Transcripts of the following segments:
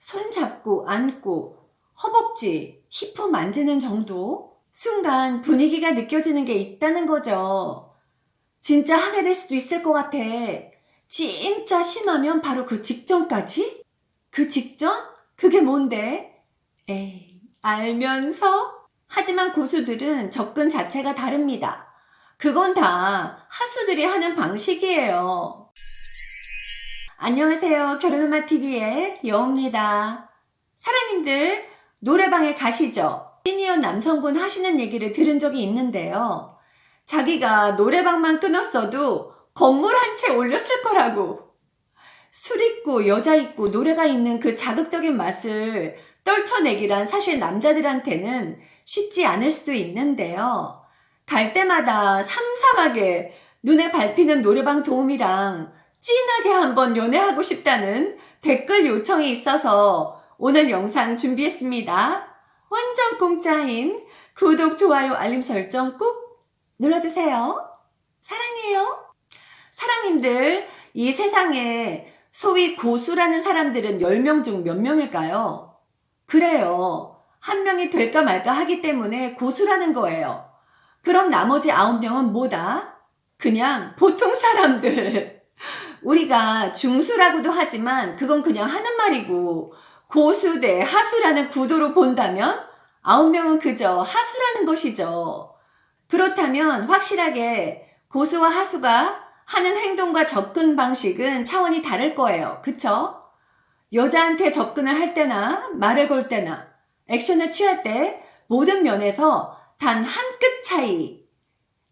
손잡고 안고 허벅지, 힙업 만지는 정도? 순간 분위기가 느껴지는 게 있다는 거죠. 진짜 하게 될 수도 있을 것 같아. 진짜 심하면 바로 그 직전까지? 그 직전? 그게 뭔데? 에이, 알면서? 하지만 고수들은 접근 자체가 다릅니다. 그건 다 하수들이 하는 방식이에요. 안녕하세요. 결혼음악TV의 여우입니다. 사랑님들, 노래방에 가시죠? 시니어 남성분 하시는 얘기를 들은 적이 있는데요. 자기가 노래방만 끊었어도 건물 한 채 올렸을 거라고. 술 있고 여자 있고 노래가 있는 그 자극적인 맛을 떨쳐내기란 사실 남자들한테는 쉽지 않을 수도 있는데요. 갈 때마다 삼삼하게 눈에 밟히는 노래방 도우미랑 진하게 한번 연애하고 싶다는 댓글 요청이 있어서 오늘 영상 준비했습니다. 완전 공짜인 구독, 좋아요, 알림 설정 꼭 눌러주세요. 사랑해요. 사랑님들, 이 세상에 소위 고수라는 사람들은 10명 중 몇 명일까요? 그래요. 한 명이 될까 말까 하기 때문에 고수라는 거예요. 그럼 나머지 9명은 뭐다? 그냥 보통 사람들. 우리가 중수라고도 하지만 그건 그냥 하는 말이고, 고수 대 하수라는 구도로 본다면 9명은 그저 하수라는 것이죠. 그렇다면 확실하게 고수와 하수가 하는 행동과 접근 방식은 차원이 다를 거예요. 그쵸? 여자한테 접근을 할 때나 말을 걸 때나 액션을 취할 때 모든 면에서 단 한 끗 차이,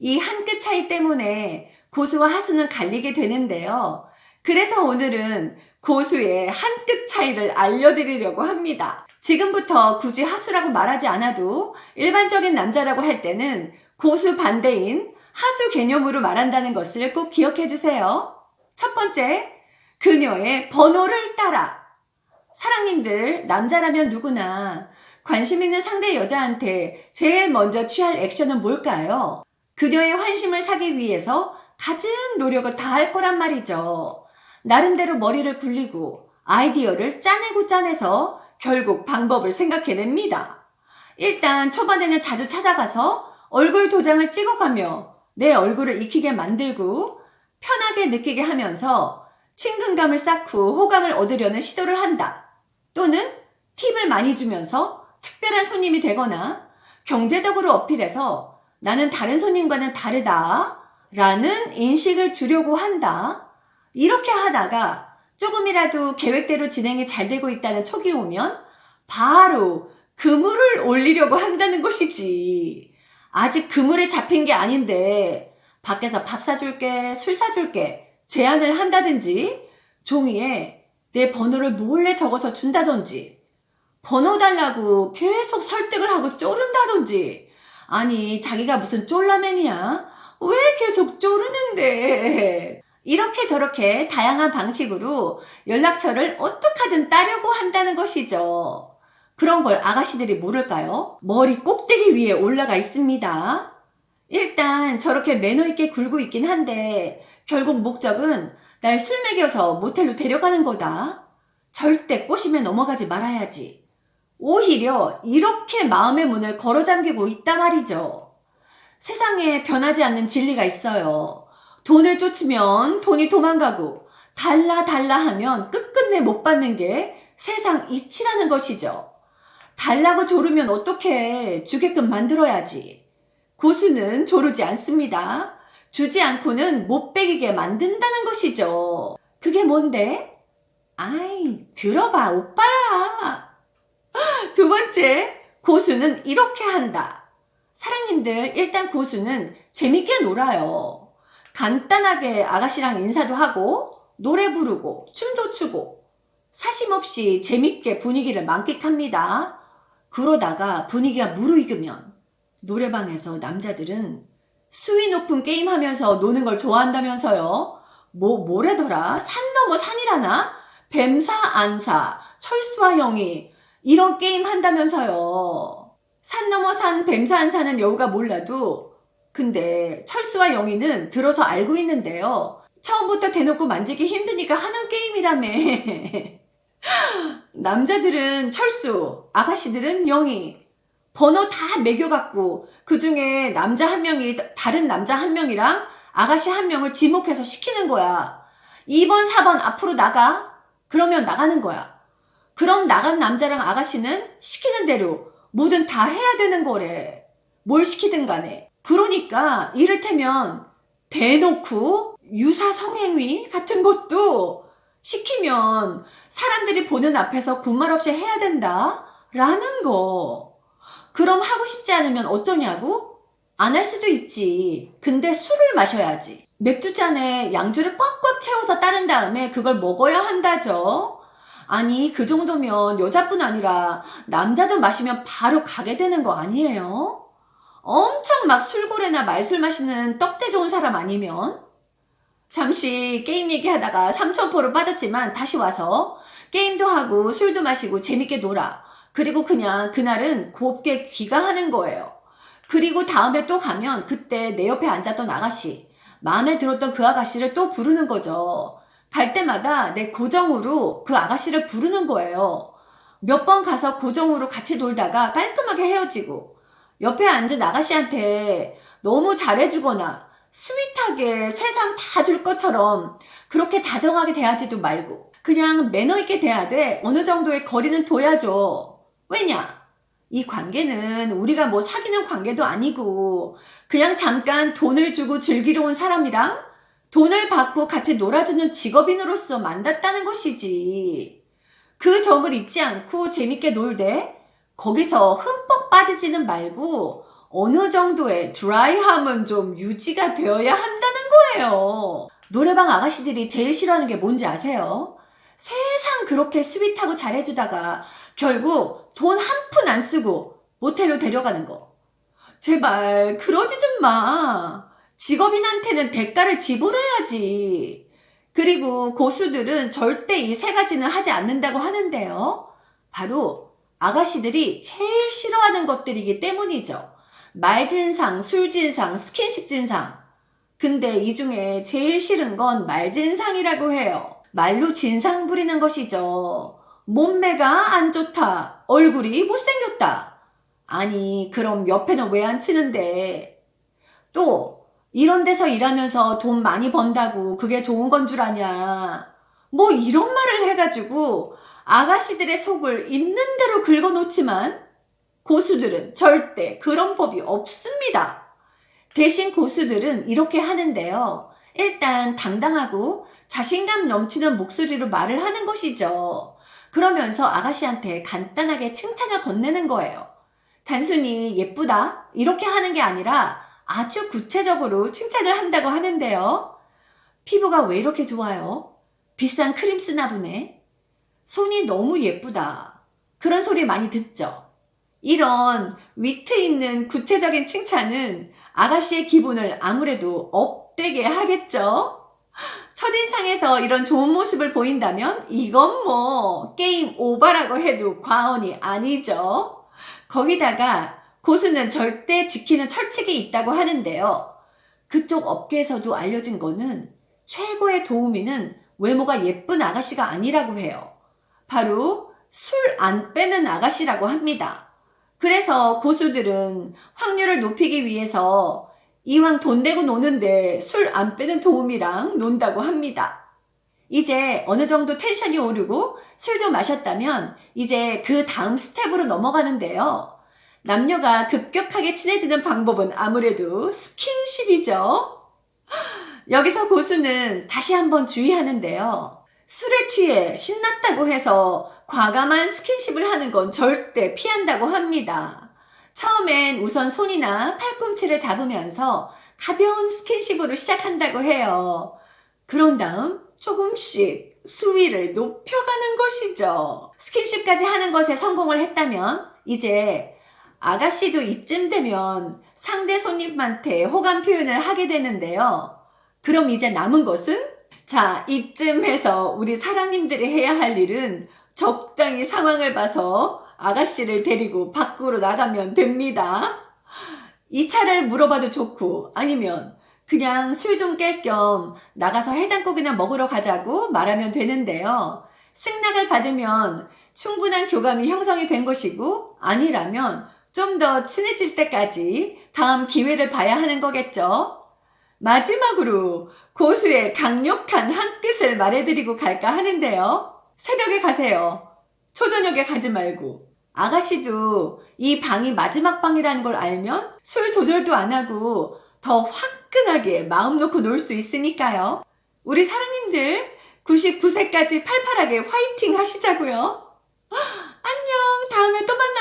이 한 끗 차이 때문에 고수와 하수는 갈리게 되는데요. 그래서 오늘은 고수의 한 끗 차이를 알려드리려고 합니다. 지금부터 굳이 하수라고 말하지 않아도 일반적인 남자라고 할 때는 고수 반대인 하수 개념으로 말한다는 것을 꼭 기억해 주세요. 첫 번째, 그녀의 번호를 따라. 사랑님들, 남자라면 누구나 관심 있는 상대 여자한테 제일 먼저 취할 액션은 뭘까요? 그녀의 환심을 사기 위해서 갖은 노력을 다할 거란 말이죠. 나름대로 머리를 굴리고 아이디어를 짜내고 짜내서 결국 방법을 생각해냅니다. 일단 초반에는 자주 찾아가서 얼굴 도장을 찍어가며 내 얼굴을 익히게 만들고 편하게 느끼게 하면서 친근감을 쌓고 호감을 얻으려는 시도를 한다. 또는 팁을 많이 주면서 특별한 손님이 되거나 경제적으로 어필해서 나는 다른 손님과는 다르다 라는 인식을 주려고 한다. 이렇게 하다가 조금이라도 계획대로 진행이 잘 되고 있다는 촉이 오면 바로 그물을 올리려고 한다는 것이지. 아직 그물에 잡힌 게 아닌데 밖에서 밥 사줄게, 술 사줄게 제안을 한다든지 종이에 내 번호를 몰래 적어서 준다든지 번호 달라고 계속 설득을 하고 쪼른다든지 아니 자기가 무슨 쫄라맨이야? 왜 계속 쪼르는데? 이렇게 저렇게 다양한 방식으로 연락처를 어떻게든 따려고 한다는 것이죠. 그런 걸 아가씨들이 모를까요? 머리 꼭대기 위에 올라가 있습니다. 일단 저렇게 매너 있게 굴고 있긴 한데 결국 목적은 날 술 먹여서 모텔로 데려가는 거다. 절대 꼬심에 넘어가지 말아야지. 오히려 이렇게 마음의 문을 걸어 잠기고 있단 말이죠. 세상에 변하지 않는 진리가 있어요. 돈을 쫓으면 돈이 도망가고 달라 하면 끝끝내 못 받는 게 세상 이치라는 것이죠. 달라고 조르면 어떡해. 주게끔 만들어야지. 고수는 조르지 않습니다. 주지 않고는 못 배기게 만든다는 것이죠. 그게 뭔데? 아이, 들어봐, 오빠야. 두 번째, 고수는 이렇게 한다. 사랑님들, 일단 고수는 재밌게 놀아요. 간단하게 아가씨랑 인사도 하고 노래 부르고 춤도 추고 사심없이 재밌게 분위기를 만끽합니다. 그러다가 분위기가 무르익으면 노래방에서 남자들은 수위 높은 게임 하면서 노는 걸 좋아한다면서요. 뭐래더라? 산 넘어 산이라나? 뱀사 안사, 철수와 영희 이런 게임 한다면서요. 산 넘어 산, 뱀사 안사는 여우가 몰라도 근데 철수와 영희는 들어서 알고 있는데요. 처음부터 대놓고 만지기 힘드니까 하는 게임이라며. 남자들은 철수, 아가씨들은 영희. 번호 다 매겨갖고 그 중에 남자 한 명이 다른 남자 한 명이랑 아가씨 한 명을 지목해서 시키는 거야. 2번, 4번 앞으로 나가. 그러면 나가는 거야. 그럼 나간 남자랑 아가씨는 시키는 대로 뭐든 다 해야 되는 거래. 뭘 시키든 간에. 그러니까 이를테면 대놓고 유사 성행위 같은 것도 시키면 사람들이 보는 앞에서 군말 없이 해야 된다 라는 거. 그럼 하고 싶지 않으면 어쩌냐고? 안 할 수도 있지. 근데 술을 마셔야지. 맥주잔에 양주를 꽉꽉 채워서 따른 다음에 그걸 먹어야 한다죠. 아니, 그 정도면 여자뿐 아니라 남자도 마시면 바로 가게 되는 거 아니에요? 엄청 막 술고래나 말술 마시는 떡대 좋은 사람 아니면? 잠시 게임 얘기하다가 삼천포로 빠졌지만 다시 와서 게임도 하고 술도 마시고 재밌게 놀아. 그리고 그냥 그날은 곱게 귀가하는 거예요. 그리고 다음에 또 가면 그때 내 옆에 앉았던 아가씨, 마음에 들었던 그 아가씨를 또 부르는 거죠. 갈 때마다 내 고정으로 그 아가씨를 부르는 거예요. 몇 번 가서 고정으로 같이 놀다가 깔끔하게 헤어지고 옆에 앉은 아가씨한테 너무 잘해주거나 스윗하게 세상 다 줄 것처럼 그렇게 다정하게 대하지도 말고 그냥 매너 있게 대하되 어느 정도의 거리는 둬야죠. 왜냐? 이 관계는 우리가 뭐 사귀는 관계도 아니고 그냥 잠깐 돈을 주고 즐기러 온 사람이랑 돈을 받고 같이 놀아주는 직업인으로서 만났다는 것이지. 그 점을 잊지 않고 재밌게 놀되 거기서 흠뻑 빠지지는 말고 어느 정도의 드라이함은 좀 유지가 되어야 한다는 거예요. 노래방 아가씨들이 제일 싫어하는 게 뭔지 아세요? 세상 그렇게 스윗하고 잘해주다가 결국 돈 한 푼 안 쓰고 모텔로 데려가는 거. 제발 그러지 좀 마. 직업인한테는 대가를 지불해야지. 그리고 고수들은 절대 이 세 가지는 하지 않는다고 하는데요. 바로 아가씨들이 제일 싫어하는 것들이기 때문이죠. 말진상, 술진상, 스킨십 진상. 근데 이 중에 제일 싫은 건 말진상이라고 해요. 말로 진상 부리는 것이죠. 몸매가 안 좋다. 얼굴이 못생겼다. 아니, 그럼 옆에는 왜 안 치는데? 또 이런 데서 일하면서 돈 많이 번다고 그게 좋은 건 줄 아냐. 뭐 이런 말을 해가지고 아가씨들의 속을 있는 대로 긁어놓지만 고수들은 절대 그런 법이 없습니다. 대신 고수들은 이렇게 하는데요. 일단 당당하고 자신감 넘치는 목소리로 말을 하는 것이죠. 그러면서 아가씨한테 간단하게 칭찬을 건네는 거예요. 단순히 예쁘다 이렇게 하는 게 아니라 아주 구체적으로 칭찬을 한다고 하는데요. 피부가 왜 이렇게 좋아요? 비싼 크림 쓰나 보네. 손이 너무 예쁘다. 그런 소리 많이 듣죠? 이런 위트 있는 구체적인 칭찬은 아가씨의 기분을 아무래도 업되게 하겠죠? 첫인상에서 이런 좋은 모습을 보인다면 이건 뭐 게임 오버라고 해도 과언이 아니죠. 거기다가 고수는 절대 지키는 철칙이 있다고 하는데요. 그쪽 업계에서도 알려진 거는 최고의 도우미는 외모가 예쁜 아가씨가 아니라고 해요. 바로 술 안 빼는 아가씨라고 합니다. 그래서 고수들은 확률을 높이기 위해서 이왕 돈 내고 노는데 술 안 빼는 도우미랑 논다고 합니다. 이제 어느 정도 텐션이 오르고 술도 마셨다면 이제 그 다음 스텝으로 넘어가는데요. 남녀가 급격하게 친해지는 방법은 아무래도 스킨십이죠. 여기서 고수는 다시 한번 주의하는데요. 술에 취해 신났다고 해서 과감한 스킨십을 하는 건 절대 피한다고 합니다. 처음엔 우선 손이나 팔꿈치를 잡으면서 가벼운 스킨십으로 시작한다고 해요. 그런 다음 조금씩 수위를 높여가는 것이죠. 스킨십까지 하는 것에 성공을 했다면 이제 아가씨도 이쯤 되면 상대 손님한테 호감 표현을 하게 되는데요. 그럼 이제 남은 것은? 자, 이쯤 해서 우리 사장님들이 해야 할 일은 적당히 상황을 봐서 아가씨를 데리고 밖으로 나가면 됩니다. 이 차를 물어봐도 좋고 아니면 그냥 술 좀 깰 겸 나가서 해장국이나 먹으러 가자고 말하면 되는데요. 승낙을 받으면 충분한 교감이 형성이 된 것이고 아니라면 좀 더 친해질 때까지 다음 기회를 봐야 하는 거겠죠. 마지막으로 고수의 강력한 한 끝을 말해드리고 갈까 하는데요. 새벽에 가세요. 초저녁에 가지 말고. 아가씨도 이 방이 마지막 방이라는 걸 알면 술 조절도 안 하고 더 화끈하게 마음 놓고 놀 수 있으니까요. 우리 사랑님들 99세까지 팔팔하게 화이팅 하시자고요. 안녕. 다음에 또 만나요.